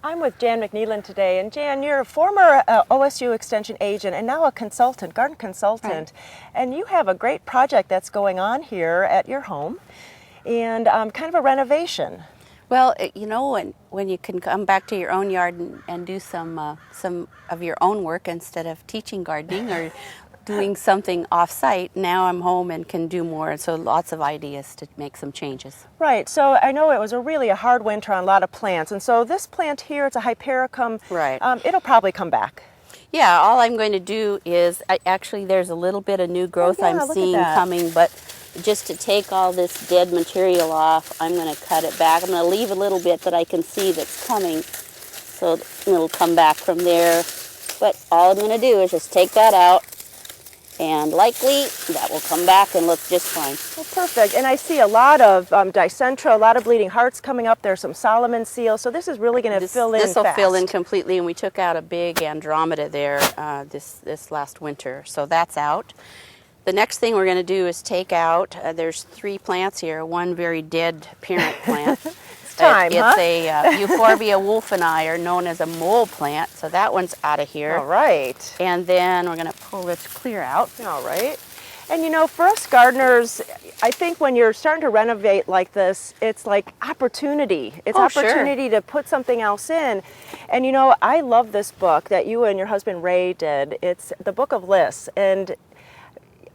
I'm with Jan McNeelan today, and Jan, you're a former OSU Extension agent and now a consultant, garden consultant, and you have a great project that's going on here at your home, and kind of a renovation. Well, you know, when you can come back to your own yard and do some of your own work instead of teaching gardening or doing something off-site, now I'm home and can do more, so lots of ideas to make some changes. Right, so I know it was really a hard winter on a lot of plants, and so this plant here, it's a Hypericum, Right. It'll probably come back. Yeah, all I'm going to do is, actually there's a little bit of new growth I'm seeing coming, but just to take all this dead material off, I'm going to cut it back. I'm going to leave a little bit that I can see that's coming, so it'll come back from there. But all I'm going to do is just take that out, and likely that will come back and look just fine. Well, perfect. And I see a lot of Dicentra, a lot of bleeding hearts coming up. There's some Solomon seal, so this is really going to fill in fast. This will fill in completely, and we took out a big Andromeda there this last winter, so that's out. The next thing we're going to do is take out, there's 3 plants here, one very dead parent plant. It's time, It's a Euphorbia wolfeni, or known as a mole plant, so that one's out of here. All right. And then we're going to pull this clear out. All right. And you know, for us gardeners, I think when you're starting to renovate like this, it's like opportunity. It's opportunity to put something else in. And you know, I love this book that you and your husband Ray did. It's the Book of Lists. And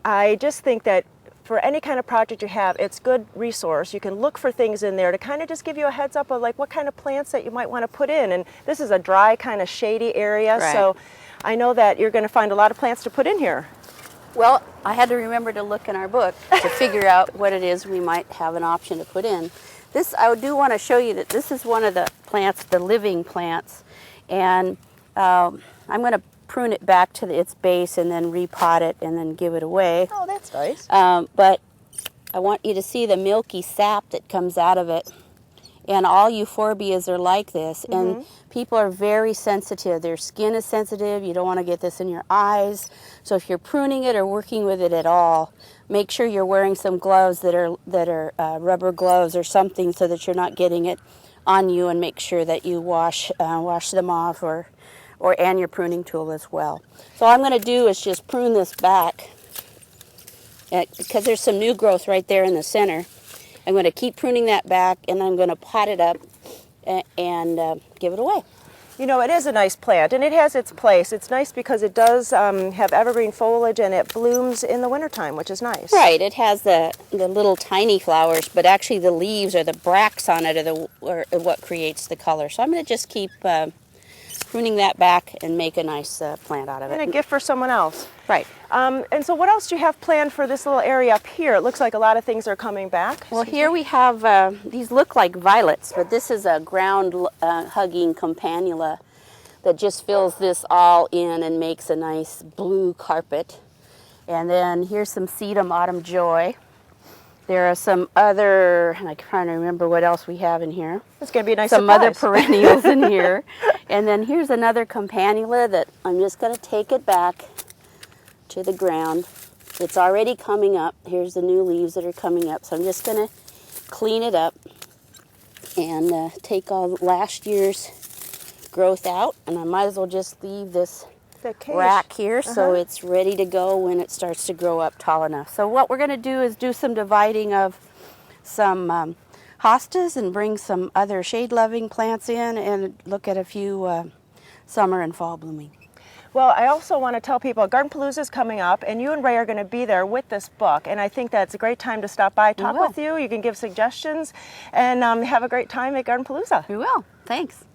I just think that for any kind of project you have, it's a good resource. You can look for things in there to kind of just give you a heads up of like what kind of plants that you might want to put in. And this is a dry, kind of shady area, so I know that you're going to find a lot of plants to put in here. Well, I had to remember to look in our book to figure out what it is we might have an option to put in. This, I do want to show you that this is one of the plants, the living plants, and I'm going to prune it back to its base and then repot it and then give it away. Oh, that's nice. But I want you to see the milky sap that comes out of it. And all euphorbias are like this. And people are very sensitive. Their skin is sensitive. You don't want to get this in your eyes. So if you're pruning it or working with it at all, make sure you're wearing some gloves that are rubber gloves or something so that you're not getting it on you, and make sure that you wash them off and your pruning tool as well. So all I'm going to do is just prune this back because there's some new growth right there in the center. I'm going to keep pruning that back, and I'm going to pot it up and give it away. You know, it is a nice plant, and it has its place. It's nice because it does have evergreen foliage, and it blooms in the wintertime, which is nice. Right. It has the little tiny flowers, but actually the leaves or the bracts on it are what creates the color. So I'm going to just keep pruning that back and make a nice plant out of it. And a gift for someone else. Right. And so what else do you have planned for this little area up here? It looks like a lot of things are coming back. Well, here we have, these look like violets, but this is a ground-hugging campanula that just fills this all in and makes a nice blue carpet. And then here's some sedum autumn joy. There are some other, I'm trying to remember what else we have in here. It's going to be a nice Some surprise. other perennials in here. And then here's another campanula that I'm just going to take it back to the ground. It's already coming up. Here's the new leaves that are coming up. So I'm just going to clean it up and take all last year's growth out. And I might as well just leave this rack here so it's ready to go when it starts to grow up tall enough. So what we're going to do is do some dividing of some hostas and bring some other shade-loving plants in and look at a few summer and fall blooming. Well, I also want to tell people Gardenpalooza is coming up, and you and Ray are going to be there with this book, and I think that's a great time to stop by, talk with you. You can give suggestions, and have a great time at Gardenpalooza. We will. Thanks.